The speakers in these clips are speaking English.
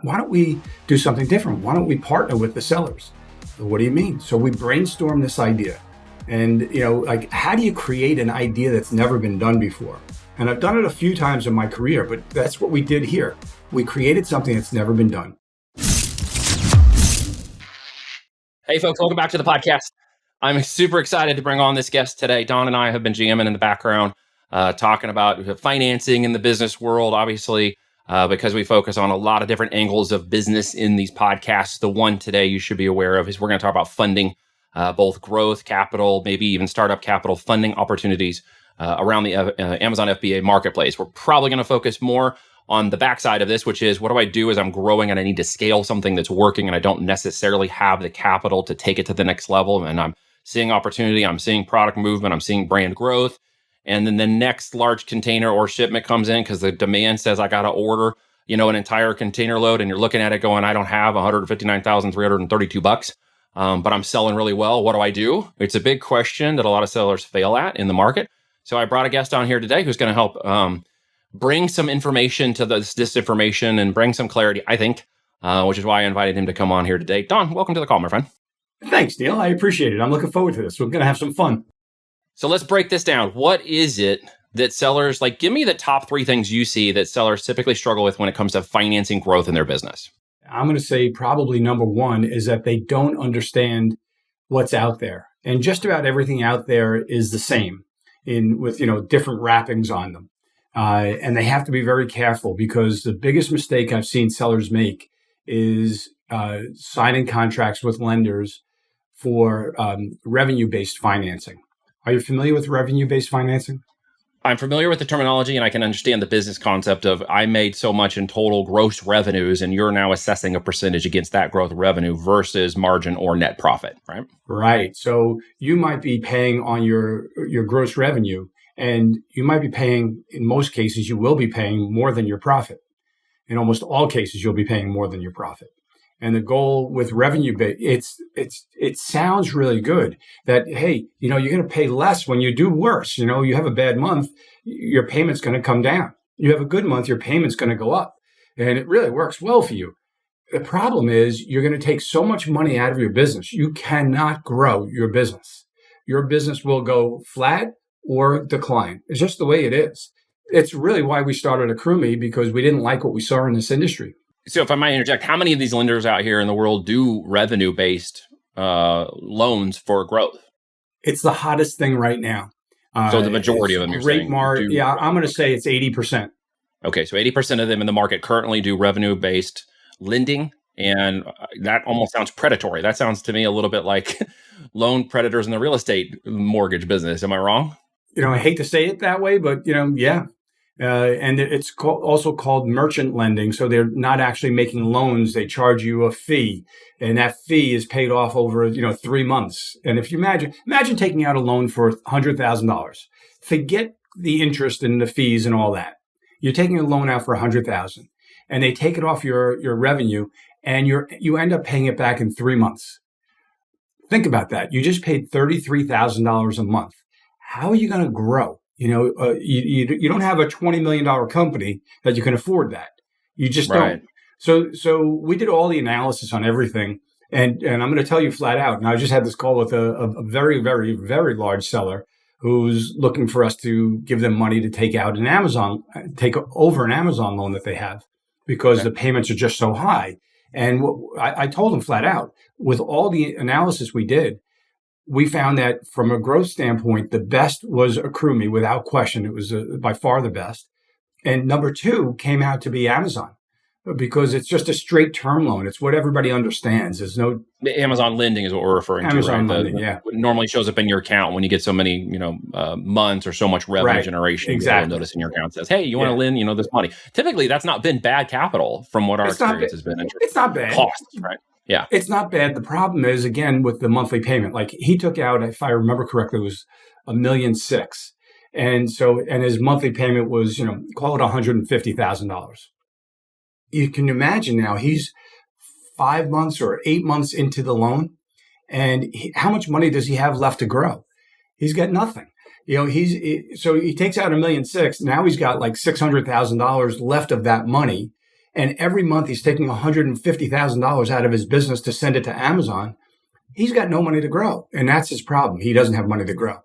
Why don't we do something different? Why don't we partner with the sellers? What do you mean? So we brainstormed this idea. And, how do you create an idea that's never been done before? And I've done it a few times in my career, but that's what we did here. We created something that's never been done. Hey, folks, welcome back to the podcast. I'm super excited to bring on this guest today. Don and I have been GMing in the background, talking about financing in the business world, obviously, because we focus on a lot of different angles of business in these podcasts. The one today you should be aware of is we're going to talk about funding, both growth capital, maybe even startup capital funding opportunities around the Amazon FBA marketplace. We're probably going to focus more on the backside of this, which is what do I do as I'm growing and I need to scale something that's working and I don't necessarily have the capital to take it to the next level. And I'm seeing opportunity, I'm seeing product movement, I'm seeing brand growth. And then the next large container or shipment comes in because the demand says I got to order, an entire container load. And you're looking at it going, I don't have $159,332, but I'm selling really well. What do I do? It's a big question that a lot of sellers fail at in the market. So I brought a guest on here today who's going to help bring some information to this disinformation and bring some clarity, I think, which is why I invited him to come on here today. Don, welcome to the call, my friend. Thanks, Neil. I appreciate it. I'm looking forward to this. We're going to have some fun. So let's break this down. What is it that sellers, give me the top 3 things you see that sellers typically struggle with when it comes to financing growth in their business? I'm going to say probably number one is that they don't understand what's out there. And just about everything out there is the same with different wrappings on them. And they have to be very careful because the biggest mistake I've seen sellers make is signing contracts with lenders for revenue-based financing. Are you familiar with revenue-based financing? I'm familiar with the terminology and I can understand the business concept of I made so much in total gross revenues and you're now assessing a percentage against that growth revenue versus margin or net profit, right? Right. So you might be paying on your gross revenue and you might be paying, in most cases, you will be paying more than your profit. In almost all cases, you'll be paying more than your profit. And the goal with revenue, it sounds really good that, hey, you're going to pay less when you do worse. You have a bad month, your payment's going to come down. You have a good month, your payment's going to go up. And it really works well for you. The problem is you're going to take so much money out of your business. You cannot grow your business. Your business will go flat or decline. It's just the way it is. It's really why we started AccrueMe, because we didn't like what we saw in this industry. So if I might interject, how many of these lenders out here in the world do revenue-based loans for growth? It's the hottest thing right now. So the majority of them, you're saying? I'm going to say it's 80%. Okay, so 80% of them in the market currently do revenue-based lending, and that almost sounds predatory. That sounds to me a little bit like loan predators in the real estate mortgage business. Am I wrong? I hate to say it that way, but, yeah. And it's also called merchant lending. So they're not actually making loans. They charge you a fee, and that fee is paid off over, 3 months. And if you imagine taking out a loan for $100,000, forget the interest and the fees and all that. You're taking a loan out for $100,000 and they take it off your revenue and you end up paying it back in 3 months. Think about that. You just paid $33,000 a month. How are you going to grow? You don't have a $20 million company that you can afford that. You just don't. So we did all the analysis on everything. And I'm going to tell you flat out. And I just had this call with a very, very, very large seller who's looking for us to give them money to take over an Amazon loan that they have because the payments are just so high. And I told them flat out, with all the analysis we did, we found that from a growth standpoint, the best was AccrueMe, without question. It was by far the best. And number 2 came out to be Amazon because it's just a straight term loan. It's what everybody understands. There's no... Amazon lending is what we're referring to, right? Amazon lending, yeah. It normally shows up in your account when you get so many, months or so much revenue generation. Exactly. You'll notice in your account says, hey, you want to lend, this money. Typically, that's not been bad capital from what our experience has been. It's not bad. Costs, right? Yeah. It's not bad. The problem is, again, with the monthly payment, like he took out, if I remember correctly, it was $1.6 million. And his monthly payment was, call it $150,000. You can imagine now he's 5 months or 8 months into the loan. And how much money does he have left to grow? He's got nothing. So he takes out $1.6 million. Now he's got like $600,000 left of that money. and every month he's taking $150,000 out of his business to send it to Amazon, he's got no money to grow. And that's his problem. He doesn't have money to grow.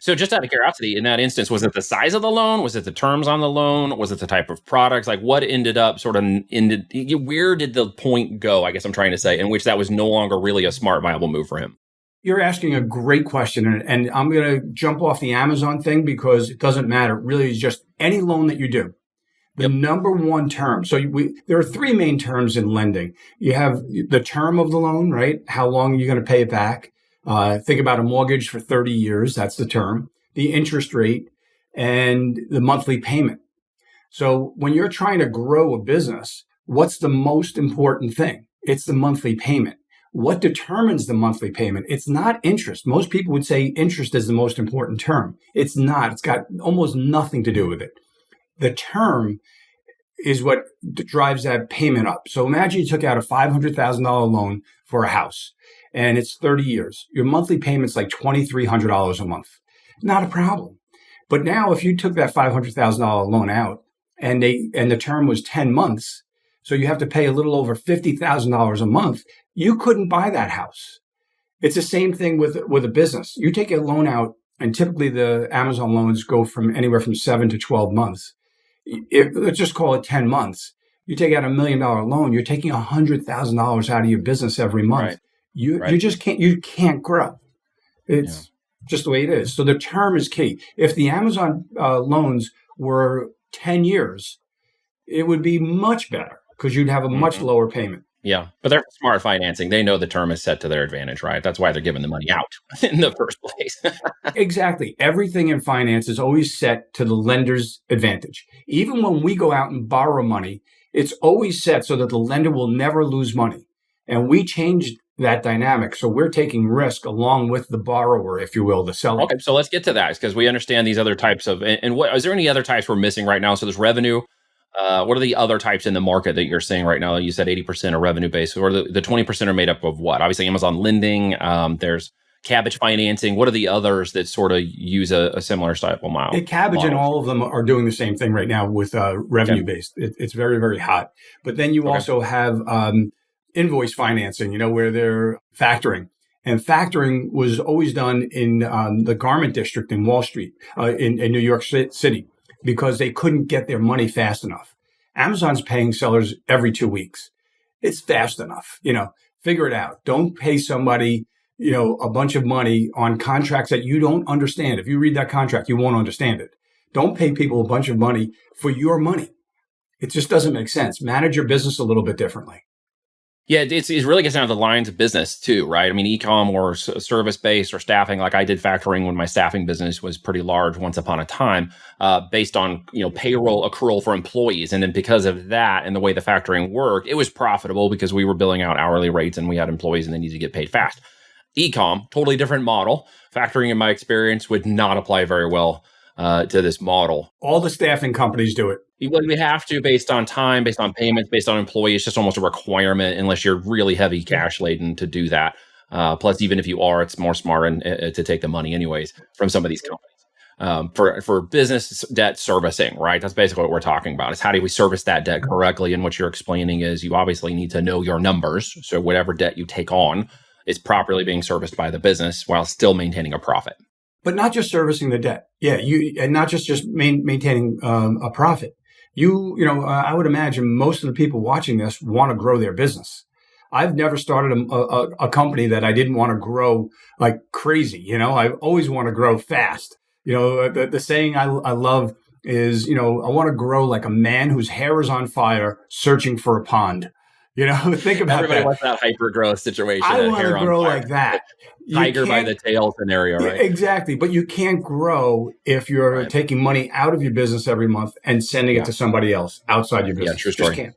So just out of curiosity, in that instance, was it the size of the loan? Was it the terms on the loan? Was it the type of products? Like what ended up where did the point go, I guess I'm trying to say, in which that was no longer really a smart, viable move for him? You're asking a great question, and I'm going to jump off the Amazon thing because it doesn't matter. It really is just any loan that you do. The number one term. So there are three main terms in lending. You have the term of the loan, right? How long are you going to pay it back? Think about a mortgage for 30 years. That's the term. The interest rate and the monthly payment. So when you're trying to grow a business, what's the most important thing? It's the monthly payment. What determines the monthly payment? It's not interest. Most people would say interest is the most important term. It's not. It's got almost nothing to do with it. The term is what drives that payment up. So imagine you took out a $500,000 loan for a house and it's 30 years. Your monthly payment's like $2,300 a month. Not a problem. But now if you took that $500,000 loan out and the term was 10 months, so you have to pay a little over $50,000 a month, you couldn't buy that house. It's the same thing with a business. You take a loan out, and typically the Amazon loans go from anywhere from 7 to 12 months. Let's just call it 10 months. You take out $1 million loan, you're taking $100,000 out of your business every month. Right. You just can't grow. It's just the way it is. So the term is key. If the Amazon loans were 10 years, it would be much better because you'd have a much lower payment. Yeah, but they're smart financing. They know the term is set to their advantage, right? That's why they're giving the money out in the first place. Exactly. Everything in finance is always set to the lender's advantage. Even when we go out and borrow money, it's always set so that the lender will never lose money. And we changed that dynamic. So we're taking risk along with the borrower, if you will, the seller. Okay, so let's get to that because we understand these other types of, and what, is there any other types we're missing right now? So there's revenue. What are the other types in the market that you're seeing right now? You said 80% are revenue based, or the 20% are made up of what? Obviously, Amazon lending. There's cabbage financing. What are the others that sort of use a similar style model? Cabbage and all of them are doing the same thing right now with revenue based. It's very, very hot. But then you also have invoice financing, where they're factoring. And factoring was always done in the garment district in Wall Street, in New York City, because they couldn't get their money fast enough. Amazon's paying sellers every 2 weeks. It's fast enough. Figure it out. Don't pay somebody, a bunch of money on contracts that you don't understand. If you read that contract, you won't understand it. Don't pay people a bunch of money for your money. It just doesn't make sense. Manage your business a little bit differently. Yeah, it really gets down to the lines of business too, right? I mean, e-com or service-based or staffing, like I did factoring when my staffing business was pretty large once upon a time, based on, payroll accrual for employees. And then because of that and the way the factoring worked, it was profitable because we were billing out hourly rates and we had employees and they needed to get paid fast. E-com, totally different model. Factoring, in my experience, would not apply very well to this model. All the staffing companies do it. We have to, based on time, based on payments, based on employees. It's just almost a requirement unless you're really heavy cash laden to do that. Plus, even if you are, it's more smart to take the money anyways from some of these companies. For business debt servicing, right? That's basically what we're talking about. Is how do we service that debt correctly? And what you're explaining is you obviously need to know your numbers. So whatever debt you take on is properly being serviced by the business while still maintaining a profit. But not just servicing the debt. Yeah, and not just maintaining a profit. I would imagine most of the people watching this want to grow their business. I've never started a company that I didn't want to grow like crazy. I always want to grow fast. The saying I love is, I want to grow like a man whose hair is on fire searching for a pond. Think about Everybody that. wants that hyper growth situation. I want to grow like that. Tiger by the tail scenario, right? Exactly. But you can't grow if you're taking money out of your business every month and sending it to somebody else outside your business. Yeah, true story.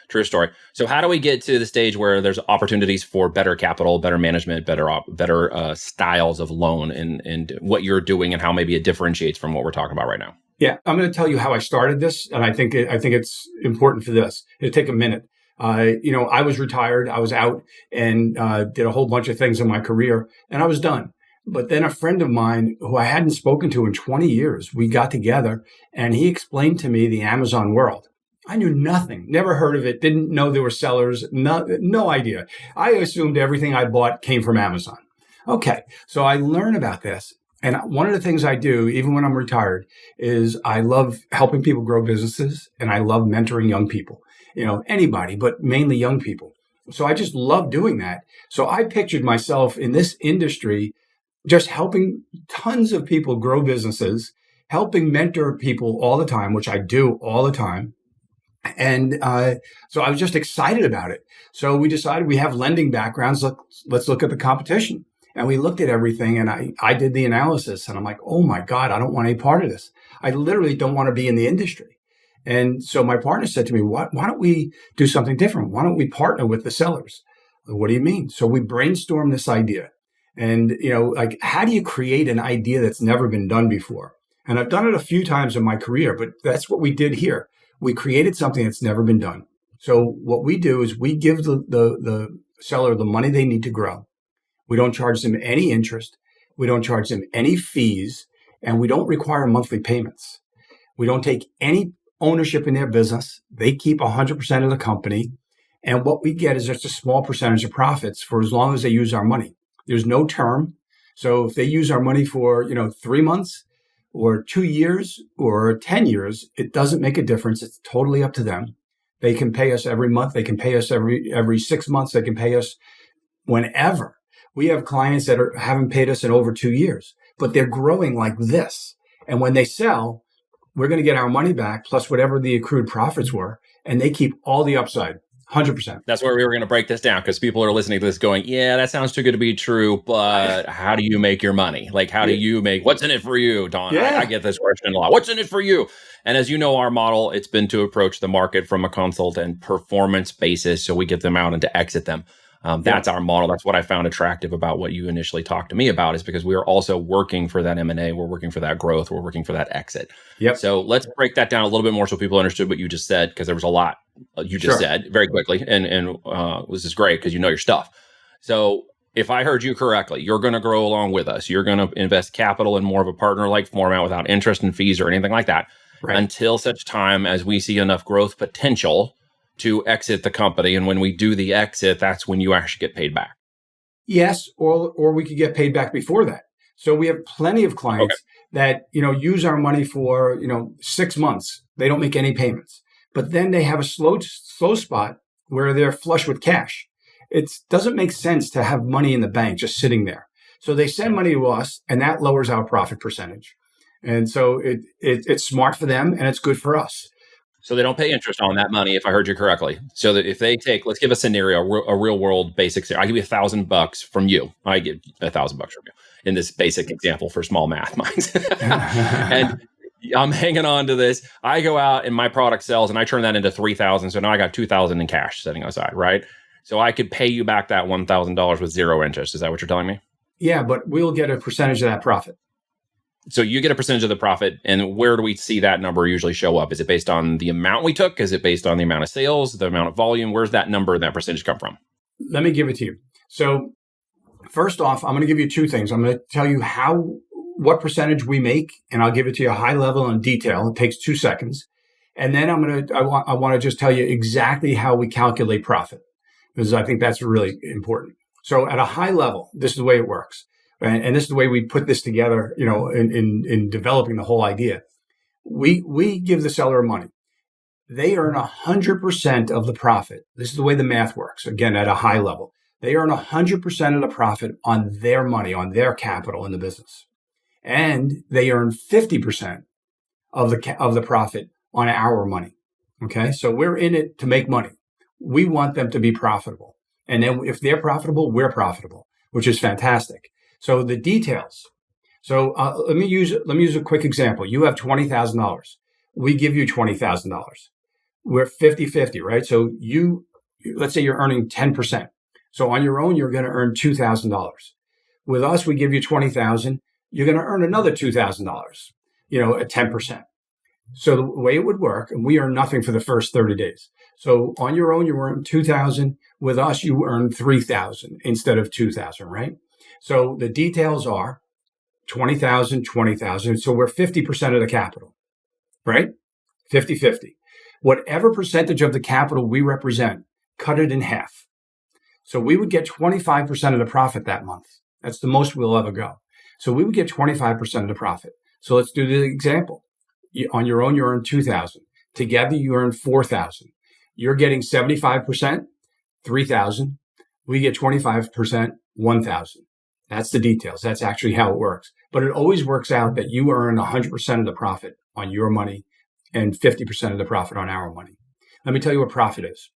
True story. So how do we get to the stage where there's opportunities for better capital, better management, better styles of loan and what you're doing and how maybe it differentiates from what we're talking about right now? Yeah, I'm going to tell you how I started this. And I think it's important for this. It'll take a minute. I was retired. I was out and did a whole bunch of things in my career and I was done. But then a friend of mine who I hadn't spoken to in 20 years, we got together and he explained to me the Amazon world. I knew nothing, never heard of it, didn't know there were sellers, no idea. I assumed everything I bought came from Amazon. Okay, so I learn about this. And one of the things I do, even when I'm retired, is I love helping people grow businesses and I love mentoring young people, anybody, but mainly young people. So I just love doing that. So I pictured myself in this industry, just helping tons of people grow businesses, helping mentor people all the time, which I do all the time. And so I was just excited about it. So we decided we have lending backgrounds. Let's look at the competition. And we looked at everything and I did the analysis and I'm like, oh my God, I don't want any part of this. I literally don't want to be in the industry. And so my partner said to me, why don't we do something different? Why don't we partner with the sellers? What do you mean? So we brainstormed this idea. And, how do you create an idea that's never been done before? And I've done it a few times in my career, but that's what we did here. We created something that's never been done. So what we do is we give the seller the money they need to grow. We don't charge them any interest. We don't charge them any fees, and we don't require monthly payments. We don't take any ownership in their business. They keep 100% of the company. And what we get is just a small percentage of profits for as long as they use our money. There's no term. So if they use our money for, 3 months or 2 years or 10 years, it doesn't make a difference. It's totally up to them. They can pay us every month. They can pay us every 6 months. They can pay us whenever. We have clients that haven't paid us in over 2 years, but they're growing like this. And when they sell, we're going to get our money back plus whatever the accrued profits were. And they keep all the upside, 100%. That's where we were going to break this down because people are listening to this going, yeah, that sounds too good to be true. But how do you make your money? Like, how do you make, what's in it for you, Don? Yeah. I get this question a lot. What's in it for you? And as you know, our model, it's been to approach the market from a consultant performance basis. So we get them out and to exit them. That's our model. That's what I found attractive about what you initially talked to me about, is because we are also working for that M&A. We're working for that growth. We're working for that exit. Yep. So let's break that down a little bit more so people understood what you just said, because there was a lot you just said very quickly. And this is great because you know your stuff. So if I heard you correctly, you're going to grow along with us. You're going to invest capital in more of a partner-like format without interest and fees or anything like that, until such time as we see enough growth potential to exit the company. And when we do the exit, that's when you actually get paid back. Yes, or we could get paid back before that. So we have plenty of clients that, use our money for, 6 months. They don't make any payments. But then they have a slow spot where they're flush with cash. It doesn't make sense to have money in the bank just sitting there. So they send money to us, and that lowers our profit percentage. And so it's smart for them, and it's good for us. So they don't pay interest on that money, if I heard you correctly. So that if they take, let's give a scenario, a real world basic scenario. I give you $1,000 from you. I give $1,000 from you in this basic example for small math minds. And I'm hanging on to this. I go out and my product sells and I turn that into $3,000. So now I got $2,000 in cash sitting aside, right? So I could pay you back that $1,000 with zero interest. Is that what you're telling me? Yeah, but we'll get a percentage of that profit. So you get a percentage of the profit, and where do we see that number usually show up? Is it based on the amount we took? Is it based on the amount of sales, the amount of volume? Where's that number and that percentage come from? Let me give it to you. So first off, I'm going to give you two things. I'm going to tell you what percentage we make, and I'll give it to you high level and detail. It takes 2 seconds. And then I want to just tell you exactly how we calculate profit, because I think that's really important. So at a high level, this is the way it works. And this is the way we put this together, in developing the whole idea. We give the seller money. They earn 100% of the profit. This is the way the math works. Again, at a high level, they earn 100% of the profit on their money, on their capital in the business. And they earn 50% of the profit on our money. Okay. So we're in it to make money. We want them to be profitable. And then if they're profitable, we're profitable, which is fantastic. So the details. So let me use a quick example. You have $20,000. We give you $20,000. We're 50-50, right? So let's say you're earning 10%. So on your own, you're going to earn $2,000. With us, we give you $20,000. You're going to earn another $2,000, at 10%. So the way it would work, and we earn nothing for the first 30 days. So on your own, you earn $2,000. With us, you earn $3,000 instead of $2,000, right? So the details are 20,000, 20,000. So we're 50% of the capital, right? 50-50. Whatever percentage of the capital we represent, cut it in half. So we would get 25% of the profit that month. That's the most we'll ever go. So we would get 25% of the profit. So let's do the example. On your own, you earn 2,000. Together, you earn 4,000. You're getting 75%, 3,000. We get 25%, 1,000. That's the details. That's actually how it works. But it always works out that you earn 100% of the profit on your money and 50% of the profit on our money. Let me tell you what profit is,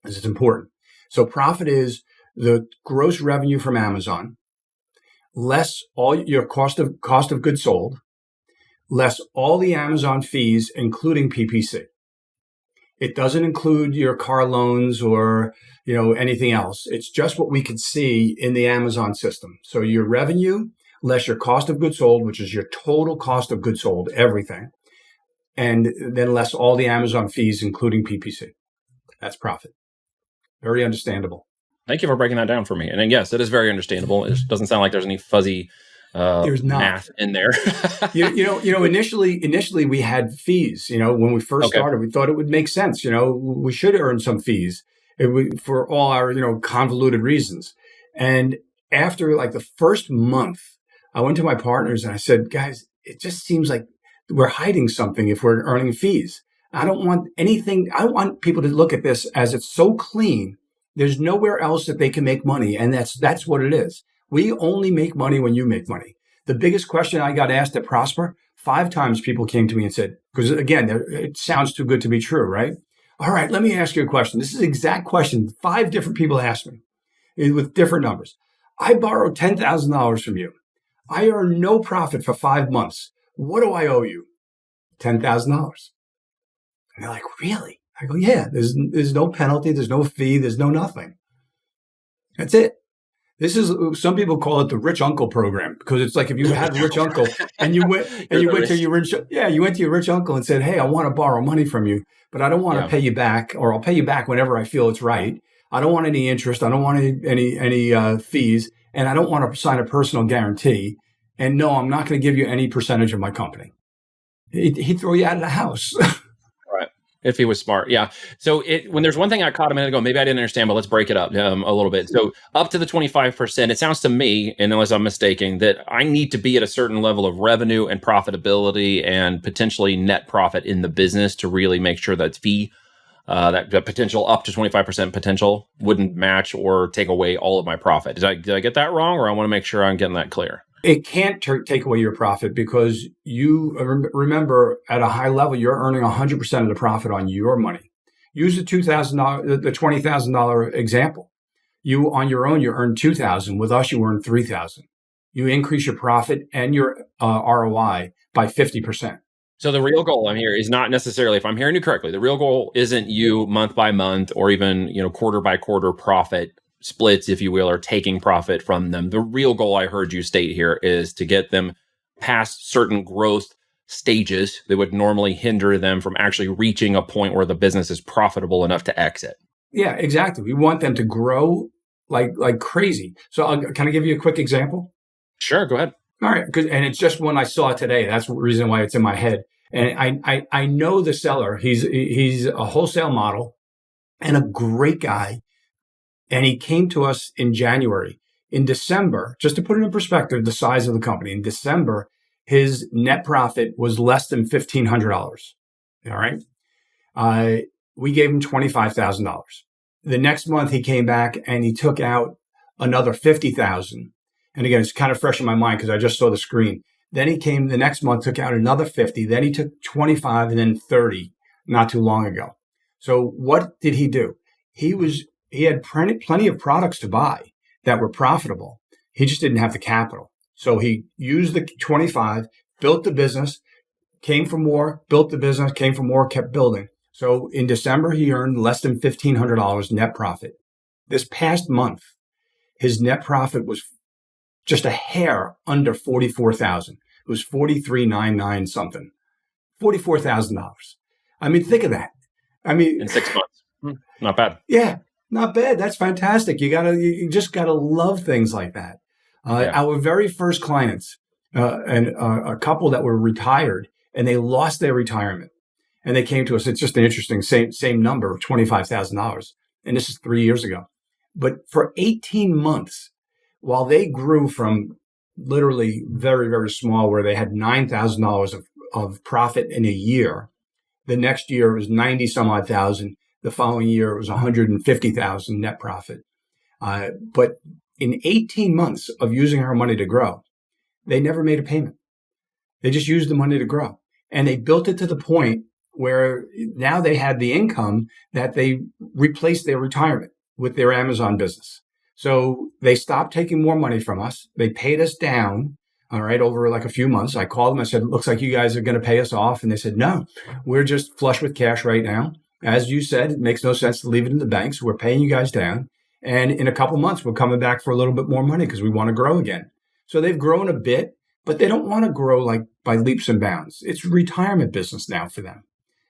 because it's important. So profit is the gross revenue from Amazon, less all your cost of goods sold, less all the Amazon fees, including PPC. It doesn't include your car loans or, anything else. It's just what we could see in the Amazon system. So your revenue less your cost of goods sold, which is your total cost of goods sold, everything, and then less all the Amazon fees, including PPC. That's profit. Very understandable. Thank you for breaking that down for me. And then, yes, it is very understandable. It doesn't sound like there's any fuzzy there's not math in there. Initially we had fees. When we first started, we thought it would make sense. We should earn some fees for all our convoluted reasons. And after like the first month, I went to my partners and I said, guys, it just seems like we're hiding something if we're earning fees. I don't want anything. I want people to look at this as it's so clean. There's nowhere else that they can make money. And that's what it is. We only make money when you make money. The biggest question I got asked at Prosper, 5 times people came to me and said, because again, it sounds too good to be true, right? All right, let me ask you a question. This is the exact question 5 different people asked me with different numbers. I borrowed $10,000 from you. I earn no profit for 5 months. What do I owe you? $10,000. And they're like, really? I go, yeah, there's no penalty. There's no fee. There's no nothing. That's it. This is, some people call it the rich uncle program, because it's like if you had a rich uncle and you went to your rich uncle and said, hey, I want to borrow money from you, but I don't want to pay you back, or I'll pay you back whenever I feel it's right. I don't want any interest. I don't want any fees, and I don't want to sign a personal guarantee. And no, I'm not going to give you any percentage of my company. He'd throw you out of the house. Right. If he was smart. Yeah. So when there's one thing I caught a minute ago, maybe I didn't understand, but let's break it up a little bit. So up to the 25%, it sounds to me, and unless I'm mistaken, that I need to be at a certain level of revenue and profitability and potentially net profit in the business to really make sure that fee, that potential up to 25% potential wouldn't match or take away all of my profit. Did I get that wrong, or I want to make sure I'm getting that clear? It can't take away your profit, because you remember at a high level, you're earning 100% of the profit on your money. Use the $2,000, the $20,000 example. You on your own, you earn $2,000. With us, you earn $3,000. You increase your profit and your ROI by 50%. So the real goal I'm here is not necessarily, if I'm hearing you correctly, the real goal isn't you month by month or even quarter by quarter profit splits, if you will, or taking profit from them. The real goal I heard you state here is to get them past certain growth stages that would normally hinder them from actually reaching a point where the business is profitable enough to exit. Yeah, exactly. We want them to grow like crazy. So can I give you a quick example? Sure, go ahead. All right, and it's just one I saw today. That's the reason why it's in my head. And I know the seller. He's a wholesale model and a great guy. And he came to us in January. In December, just to put it in perspective, the size of the company, in December, his net profit was less than $1,500. All right. We gave him $25,000. The next month he came back and he took out another $50,000. And again, it's kind of fresh in my mind because I just saw the screen. Then he came the next month, took out another 50. Then he took 25 and then 30 not too long ago. So what did he do? He had plenty of products to buy that were profitable. He just didn't have the capital. So he used the 25, built the business, came for more, built the business, came for more, kept building. So in December, he earned less than $1,500 net profit. This past month, his net profit was just a hair under $44,000. It was $43,999 something, $44,000. I mean, think of that. I mean, in 6 months, not bad. Yeah. Not bad. That's fantastic. You just gotta love things like that. Our very first clients, and a couple that were retired, and they lost their retirement, And they came to us. It's just an interesting same number, $25,000. And this is 3 years ago. But for 18 months, while they grew from literally very, very small, where they had $9,000 of profit in a year, the next year it was 90 some odd thousand. The following year it was 150,000 net profit. But in 18 months of using our money to grow, they never made a payment. They just used the money to grow. And they built it to the point where now they had the income that they replaced their retirement with their Amazon business. So they stopped taking more money from us. They paid us down, all right, over like a few months. I called them. I said, looks like you guys are going to pay us off. And they said, no, we're just flush with cash right now. As you said, it makes no sense to leave it in the bank. So we're paying you guys down. And in a couple months, we're coming back for a little bit more money because we want to grow again. So they've grown a bit, but they don't want to grow like by leaps and bounds. It's retirement business now for them.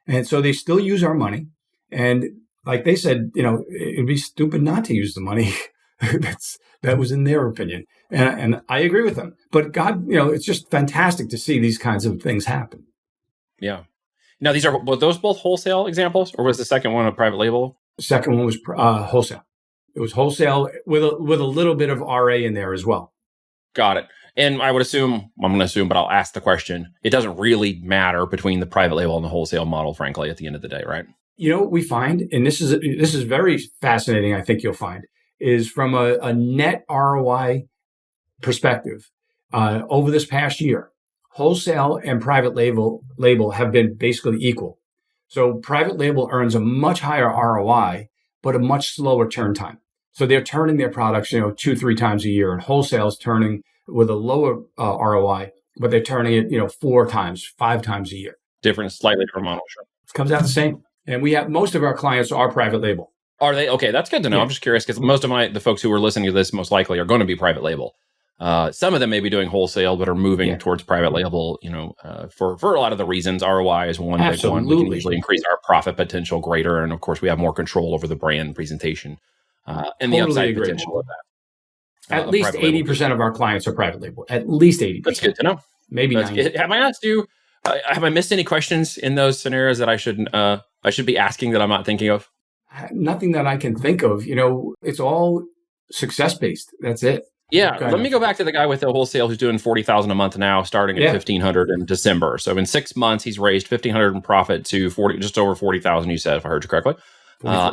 And so they still use our money. And like they said, it'd be stupid not to use the money. That was in their opinion. And I agree with them. But God, it's just fantastic to see these kinds of things happen. Yeah. Now, were those both wholesale examples, or was the second one a private label? The second one was wholesale. It was wholesale with a little bit of RA in there as well. Got it. And I'm going to assume, but I'll ask the question. It doesn't really matter between the private label and the wholesale model, frankly, at the end of the day, right? What we find, and this is very fascinating, I think you'll find, is from a net ROI perspective, over this past year, wholesale and private label have been basically equal. So private label earns a much higher ROI, but a much slower turn time. So they're turning their products, 2-3 times a year, and wholesale is turning with a lower ROI, but they're turning it, 4 times, 5 times a year. Slightly different model, sure. It comes out the same. And we have most of our clients are private label. Are they? Okay, that's good to know. Yeah. I'm just curious because most of the folks who are listening to this most likely are going to be private label. Some of them may be doing wholesale, but are moving towards private label, for a lot of the reasons. ROI is one big one. We can usually increase our profit potential greater. And of course, we have more control over the brand presentation and the upside potential of that. At least 80% of our clients are private label. At least 80%. That's good to know. Maybe 90%. Have I asked you, have I missed any questions in those scenarios that I should be asking that I'm not thinking of? Nothing that I can think of. It's all success-based. That's it. Yeah. Let me go back to the guy with the wholesale who's doing $40,000 a month now, starting at $1,500 in December. So in 6 months, he's raised $1,500 in profit to just over $40,000. You said, if I heard you correctly,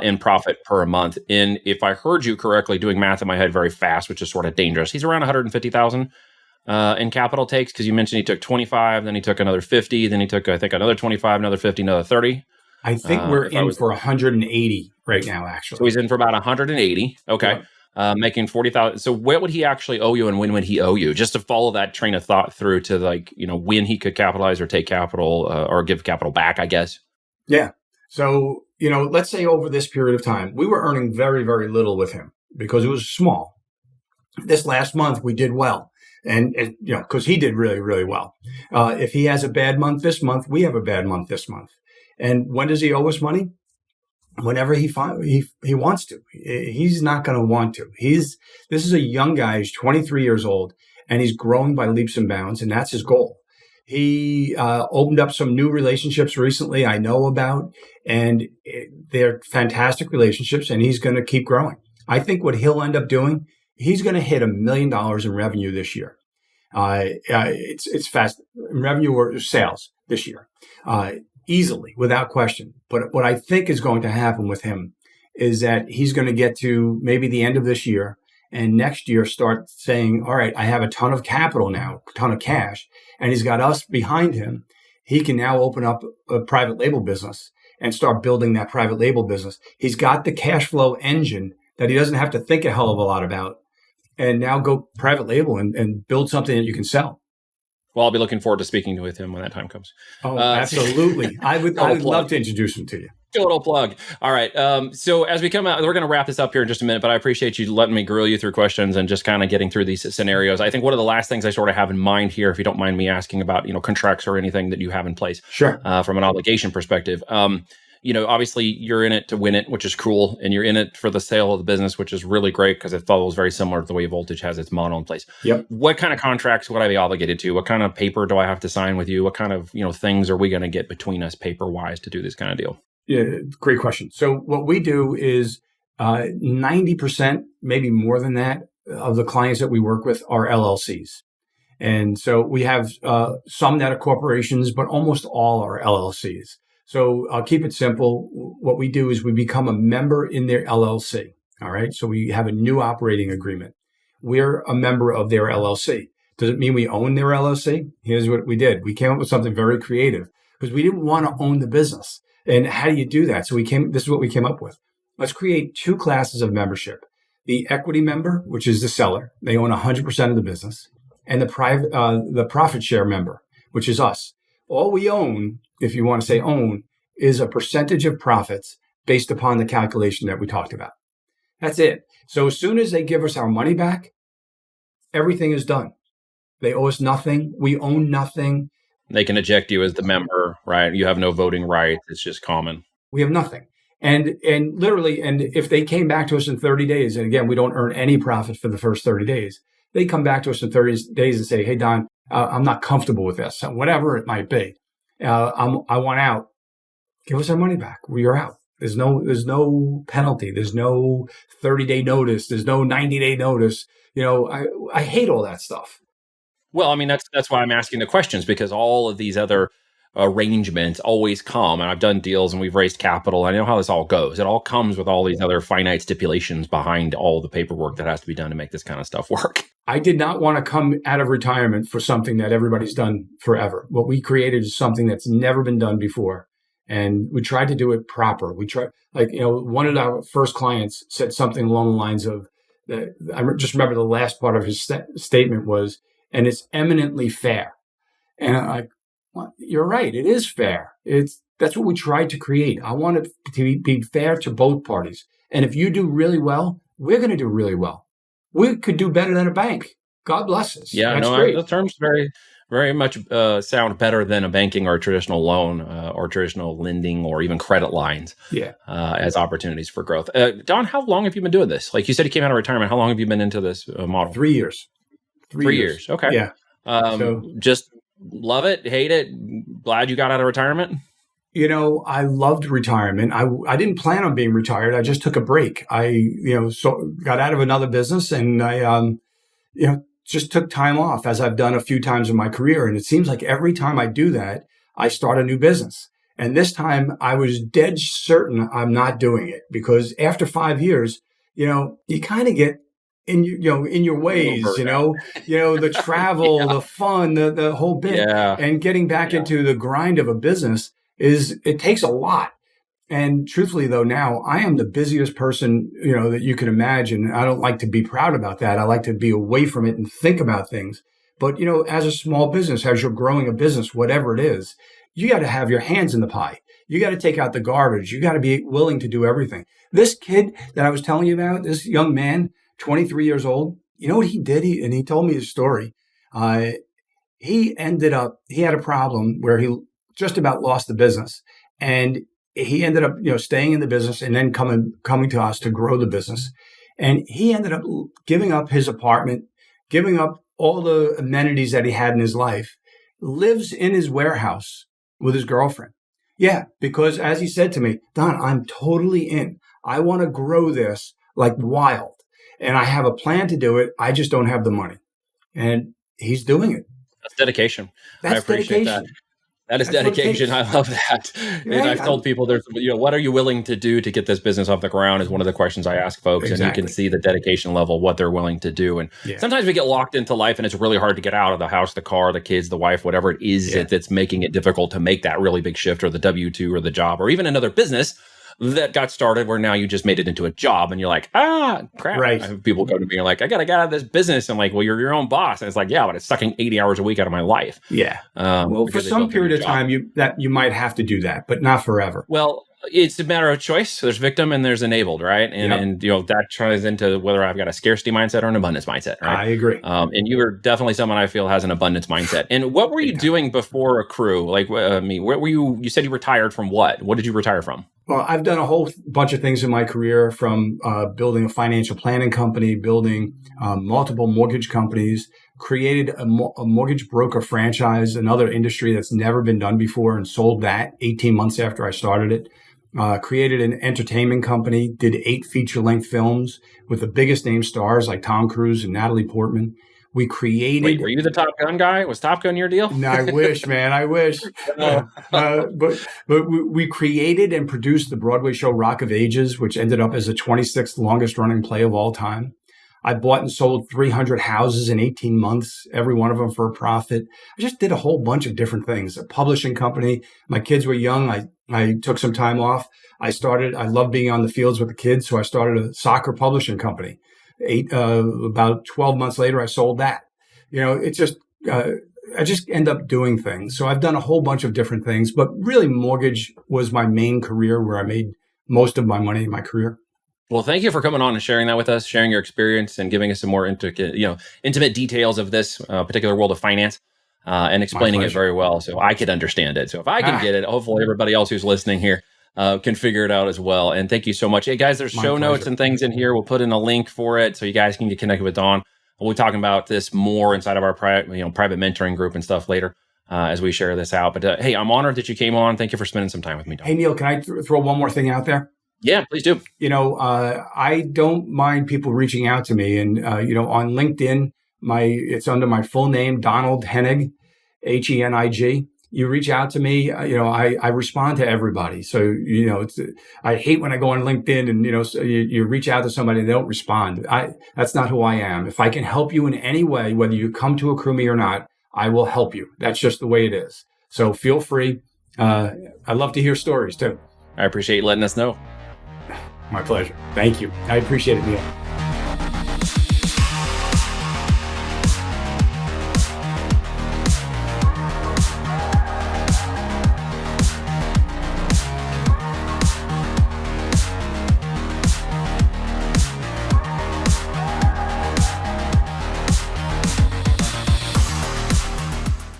in profit per month. And if I heard you correctly, doing math in my head very fast, which is sort of dangerous, he's around $150,000 in capital takes, because you mentioned he took 25, then he took another 50, then he took I think another 25, another 50, another 30. I think we're in for 180 right now, actually. So he's in for about 180. Okay. Yeah. Making 40,000. So what would he actually owe you, and when would he owe you? Just to follow that train of thought through to when he could capitalize or take capital or give capital back, I guess. Yeah. So, let's say over this period of time, we were earning very, very little with him because it was small. This last month, we did well. And because he did really, really well. If he has a bad month this month, we have a bad month this month. And when does he owe us money? Whenever he wants to. He's not going to want to. This is a young guy. He's 23 years old, and he's growing by leaps and bounds, and that's his goal. He opened up some new relationships recently I know about, and they're fantastic relationships, and he's going to keep growing. I think what he'll end up doing, he's going to hit $1 million in revenue this year. It's fast revenue or sales this year. Easily, without question. But what I think is going to happen with him is that he's going to get to maybe the end of this year and next year start saying, all right, I have a ton of capital now, a ton of cash, and he's got us behind him. He can now open up a private label business and start building that private label business. He's got the cash flow engine that he doesn't have to think a hell of a lot about, and now go private label and build something that you can sell. Well, I'll be looking forward to speaking with him when that time comes. Oh, absolutely. I would love to introduce him to you. Total plug. All right. So as we come out, we're going to wrap this up here in just a minute, but I appreciate you letting me grill you through questions and just kind of getting through these scenarios. I think one of the last things I sort of have in mind here, if you don't mind me asking about, contracts or anything that you have in place, sure, from an obligation perspective. obviously you're in it to win it, which is cool. And you're in it for the sale of the business, which is really great because it follows very similar to the way Voltage has its model in place. Yep. What kind of contracts would I be obligated to? What kind of paper do I have to sign with you? What kind of, things are we going to get between us paper wise to do this kind of deal? Yeah, great question. So what we do is 90%, maybe more than that, of the clients that we work with are LLCs. And so we have some that are corporations, but almost all are LLCs. So I'll keep it simple. What we do is we become a member in their LLC. All right. So we have a new operating agreement. We're a member of their LLC. Does it mean we own their LLC? Here's what we did. We came up with something very creative because we didn't want to own the business. And how do you do that? So this is what we came up with. Let's create two classes of membership. The equity member, which is the seller. They own 100% of the business. And the profit share member, which is us. All we own, if you want to say own, is a percentage of profits based upon the calculation that we talked about. That's it. So as soon as they give us our money back, everything is done. They owe us nothing. We own nothing. They can eject you as the member, right? You have no voting rights. It's just common. We have nothing. And literally, and if they came back to us in 30 days, and again, we don't earn any profit for the first 30 days, they come back to us in 30 days and say, hey, Don, I'm not comfortable with this, whatever it might be. I want out. Give us our money back. We're out. There's no penalty. There's no 30-day notice. There's no 90-day notice. I hate all that stuff. Well, I mean, that's why I'm asking the questions, because all of these other arrangements always come, and I've done deals and we've raised capital. I know how this all goes. It all comes with all these other finite stipulations behind all the paperwork that has to be done to make this kind of stuff work. I did not want to come out of retirement for something that everybody's done forever. What we created is something that's never been done before. And we tried to do it proper. We tried, one of our first clients said something along the lines of, I just remember the last part of his statement was, and it's eminently fair. And I'm like, well, you're right. It is fair. That's what we tried to create. I want it to be fair to both parties. And if you do really well, we're going to do really well. We could do better than a bank. God bless us. Yeah, the terms very, very much sound better than a banking or a traditional loan or traditional lending or even credit lines. Yeah, as opportunities for growth. Don, how long have you been doing this? Like you said, you came out of retirement. How long have you been into this model? 3 years. 3 years. Okay. Yeah. Just love it, hate it, glad you got out of retirement? I loved retirement. I didn't plan on being retired. I just took a break. I got out of another business and I, just took time off, as I've done a few times in my career. And it seems like every time I do that, I start a new business. And this time I was dead certain I'm not doing it, because after 5 years, you kind of get in your ways, the travel, the fun, the whole bit, and getting back into the grind of a business it takes a lot. And truthfully though, now I am the busiest person, that you can imagine. I don't like to be proud about that. I like to be away from it and think about things. But, as a small business, as you're growing a business, whatever it is, you got to have your hands in the pie. You got to take out the garbage. You got to be willing to do everything. This kid that I was telling you about, this young man, 23 years old, you know what he did? He told me his story. He had a problem where he just about lost the business, and he ended up, staying in the business and then coming to us to grow the business. And he ended up giving up his apartment, giving up all the amenities that he had in his life, lives in his warehouse with his girlfriend. Yeah, because as he said to me, Don, I'm totally in. I want to grow this like wild. And I have a plan to do it. I just don't have the money. And he's doing it. That's dedication. I appreciate that. That is dedication. I love that. Yeah, and I've told people, what are you willing to do to get this business off the ground is one of the questions I ask folks. Exactly. And you can see the dedication level, what they're willing to do. And sometimes we get locked into life and it's really hard to get out of the house, the car, the kids, the wife, whatever it is that's making it difficult to make that really big shift, or the W-2 or the job, or even another business that got started where now you just made it into a job and you're like, crap. Right. I have people go to me and like, I got to get out of this business. I'm like, well, you're your own boss. And it's like, yeah, but it's sucking 80 hours a week out of my life. Yeah. Well, for some period of time, you might have to do that, but not forever. Well, It's a matter of choice. So there's victim and there's enabled, right? And that ties into whether I've got a scarcity mindset or an abundance mindset, right? I agree. And you are definitely someone I feel has an abundance mindset. And what were you doing before Accrue? Like, where were you? You said you retired from what? What did you retire from? Well, I've done a whole bunch of things in my career, from building a financial planning company, building multiple mortgage companies, created a mortgage broker franchise, another industry that's never been done before, and sold that 18 months after I started it. Created an entertainment company, did 8 feature-length films with the biggest name stars like Tom Cruise and Natalie Portman. We created... Wait, were you the Top Gun guy? Was Top Gun your deal? No, I wish, man. I wish. But we created and produced the Broadway show Rock of Ages, which ended up as the 26th longest running play of all time. I bought and sold 300 houses in 18 months, every one of them for a profit. I just did a whole bunch of different things. A publishing company. My kids were young. I took some time off. I love being on the fields with the kids, so I started a soccer publishing company. About 12 months later, I sold that. It's just, I just end up doing things. So I've done a whole bunch of different things, but really mortgage was my main career, where I made most of my money in my career. Well, thank you for coming on and sharing that with us, sharing your experience and giving us some more intimate details of this particular world of finance, and explaining it very well so I could understand it. So if I can get it, hopefully everybody else who's listening here can figure it out as well. And thank you so much. Hey guys, there's show notes and things in here. We'll put in a link for it so you guys can get connected with Don. We'll be talking about this more inside of our private mentoring group and stuff later as we share this out. But hey, I'm honored that you came on. Thank you for spending some time with me, Don. Hey, Neil, can I throw one more thing out there? Yeah, please do. I don't mind people reaching out to me, and on LinkedIn, it's under my full name, Donald Henig, Henig. You reach out to me, I respond to everybody. So I hate when I go on LinkedIn and you reach out to somebody and they don't respond. That's not who I am. If I can help you in any way, whether you come to AccrueMe or not, I will help you. That's just the way it is. So feel free. I love to hear stories too. I appreciate you letting us know. My pleasure. Thank you. I appreciate it, Neil.